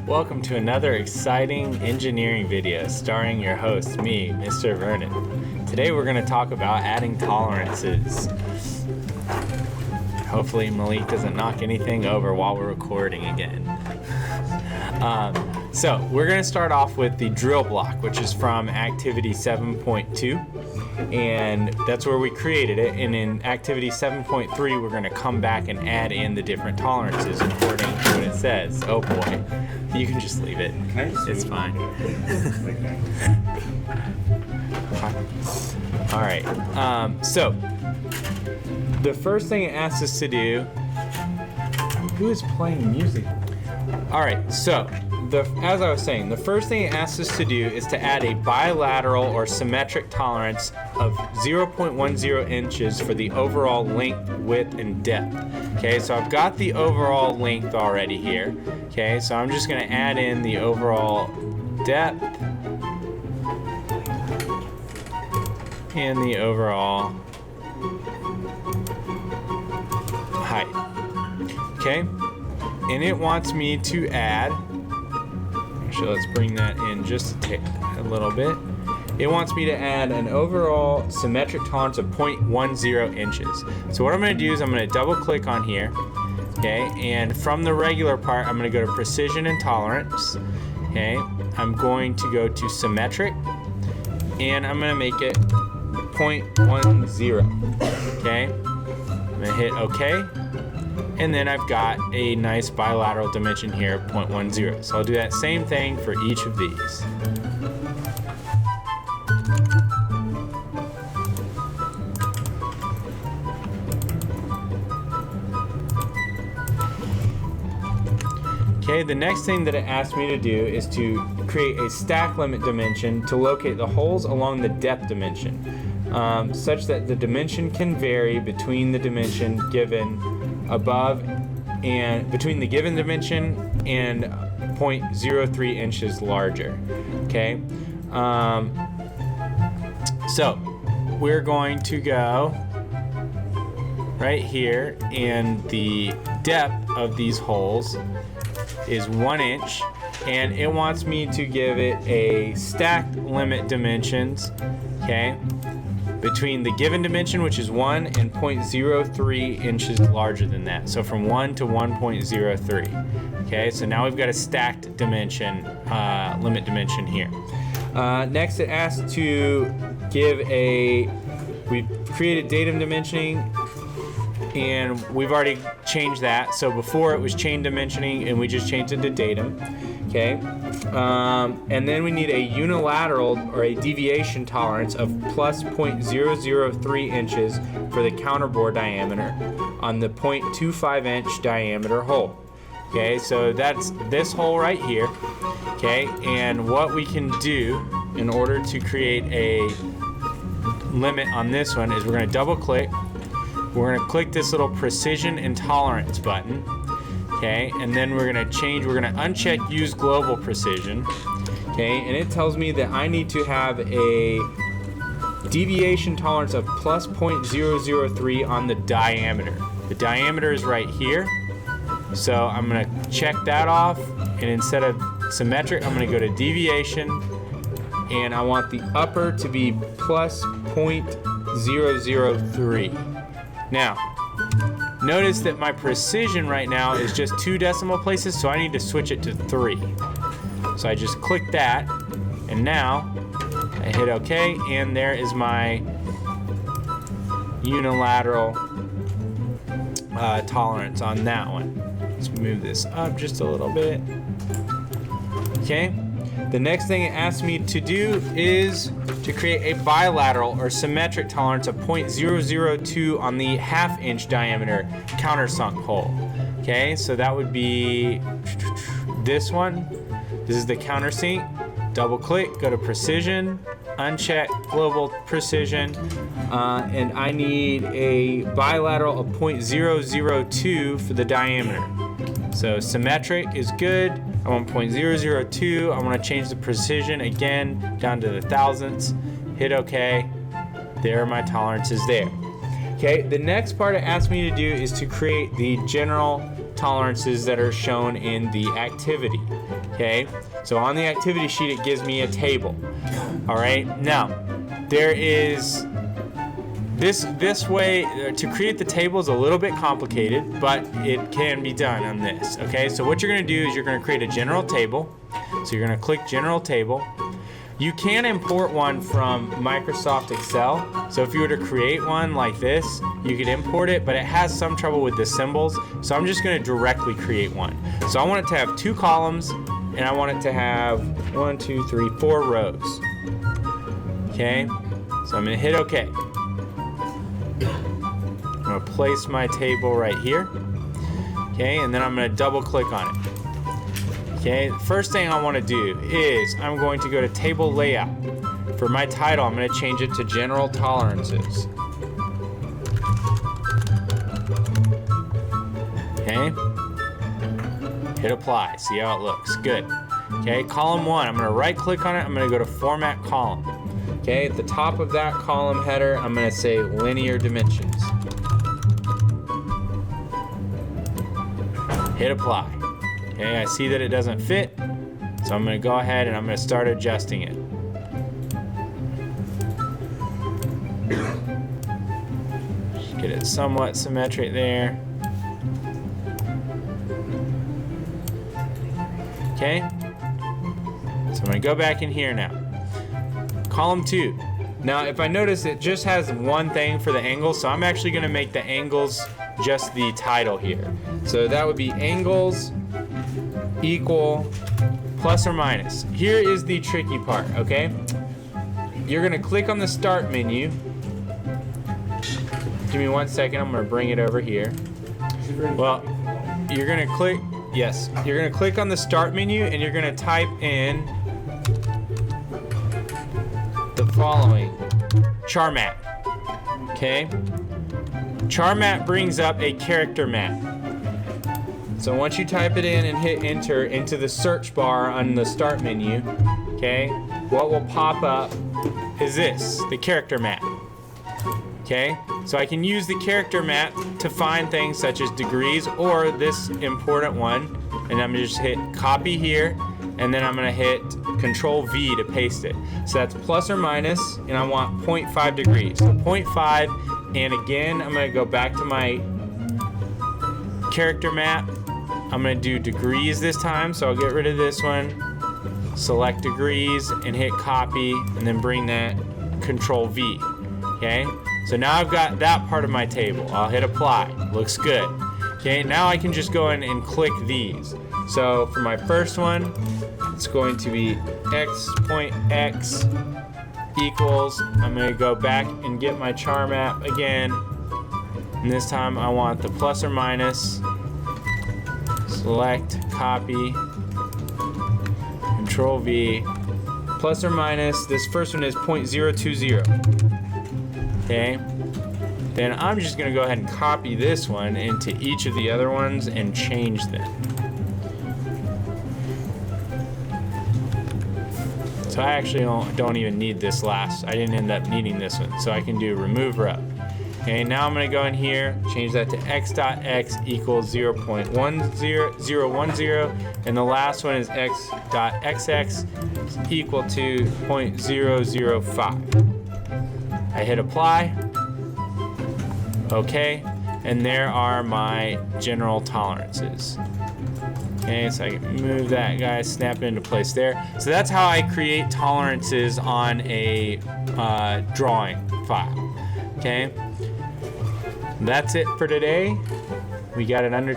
Welcome to another exciting engineering video starring your host, me, Mr. Vernon. Today we're going to talk about adding tolerances. Hopefully Malik doesn't knock anything over while we're recording again. So we're going to start off with the drill block, which is from activity 7.2, and that's where we created it. And in activity 7.3 we're going to come back and add in the different tolerances according to what it says. Oh boy, you can just leave it. It's fine. All right, so the first thing it asks us to do, who is playing music? All right, so as I was saying, the first thing it asks us to do is to add a bilateral or symmetric tolerance of 0.10 inches for the overall length, width, and depth. Okay, so I've got the overall length already here. Okay, so I'm just going to add in the overall depth and the overall height. Okay, and it wants me to add, actually let's bring that in just a little bit. It wants me to add an overall symmetric tolerance of 0.10 inches. So what I'm going to do is I'm going to double click on here, okay, and from the regular part I'm going to go to precision and tolerance. Okay, I'm going to go to symmetric and I'm going to make it 0.10. Okay, I'm going to hit OK. And then I've got a nice bilateral dimension here, 0.10. So I'll do that same thing for each of these. Okay, the next thing that it asked me to do is to create a stack limit dimension to locate the holes along the depth dimension, such that the dimension can vary between the dimension given above and between the given dimension and 0.03 inches larger. Okay, so we're going to go right here, and the depth of these holes is 1 inch, and it wants me to give it a stacked limit dimensions, okay, between the given dimension, which is 1, and 0.03 inches larger than that. So from 1 to 1.03. Okay, so now we've got a stacked dimension, limit dimension here. Next it asks to give we've created datum dimensioning, and we've already changed that. So before it was chain dimensioning, and we just changed it to datum. Okay, and then we need a unilateral or a deviation tolerance of plus 0.003 inches for the counterbore diameter on the 0.25 inch diameter hole. Okay, so that's this hole right here. Okay, and what we can do in order to create a limit on this one is we're going to double click. We're going to click this little precision and tolerance button. Okay, and then we're going to uncheck use global precision. Okay, and it tells me that I need to have a deviation tolerance of plus 0.003 on the diameter. The diameter is right here. So I'm going to check that off, and instead of symmetric, I'm going to go to deviation, and I want the upper to be plus 0.003. Now, notice that my precision right now is just 2 decimal places, so I need to switch it to 3. So I just click that, and now I hit OK, and there is my unilateral tolerance on that one. Let's move this up just a little bit. Okay. The next thing it asks me to do is to create a bilateral or symmetric tolerance of 0.002 on the 1/2 inch diameter countersunk hole. Okay, so that would be this one. This is the countersink. Double click, go to precision, uncheck global precision, and I need a bilateral of 0.002 for the diameter. So symmetric is good. I want 0.002. I want to change the precision again down to the thousandths. Hit OK. There are my tolerances there. Okay, the next part it asked me to do is to create the general tolerances that are shown in the activity. Okay, so on the activity sheet it gives me a table. All right, now there is this way to create the table is a little bit complicated, but it can be done on this. Okay, so what you're going to do is you're going to create a general table. So you're going to click general table. You can import one from Microsoft Excel. So if you were to create one like this, you could import it, but it has some trouble with the symbols. So I'm just going to directly create one. So I want it to have 2 columns, and I want it to have 4 rows. Okay, so I'm going to hit OK. I'm going to place my table right here. Okay, and then I'm going to double click on it. Okay, the first thing I want to do is I'm going to go to table layout. For my title, I'm going to change it to general tolerances. Okay, hit apply, see how it looks, good. Okay, column 1, I'm going to right click on it, I'm going to go to format column. Okay, at the top of that column header, I'm going to say linear dimensions. Hit apply. Okay, I see that it doesn't fit, so I'm going to go ahead and I'm going to start adjusting it. Just get it somewhat symmetric there. Okay, so I'm going to go back in here now. Column 2. Now, if I notice, it just has one thing for the angles, so I'm actually going to make the angles just the title here. So that would be angles equal plus or minus. Here is the tricky part, okay? You're gonna click on the start menu. Give me 1 second, I'm gonna bring it over here. Well, you're gonna click, yes, you're gonna click on the start menu and you're gonna type in the following, char map, okay? Char map brings up a character map. So once you type it in and hit enter into the search bar on the start menu, okay, what will pop up is this, the character map. Okay, so I can use the character map to find things such as degrees or this important one, and I'm gonna just hit copy here, and then I'm gonna hit Control V to paste it. So that's plus or minus, and I want 0.5 degrees. So 0.5, and again, I'm gonna go back to my character map. I'm going to do degrees this time, so I'll get rid of this one, select degrees, and hit copy, and then bring that Control V. Okay, so now I've got that part of my table. I'll hit apply, looks good. Okay, now I can just go in and click these. So for my first one, it's going to be x.x equals, I'm going to go back and get my char map again, and this time I want the plus or minus. Select, copy, Control V, plus or minus, this first one is 0.020. Okay, then I'm just going to go ahead and copy this one into each of the other ones and change them. So I actually don't even need this last, I didn't end up needing this one, so I can do remove row. Okay, now I'm going to go in here, change that to x.x equals 0.10, and the last one is x.xx equal to 0.005. I hit apply. Okay, and there are my general tolerances. Okay, so I can move that guy, snap it into place there. So that's how I create tolerances on a drawing file. Okay. That's it for today. We got it under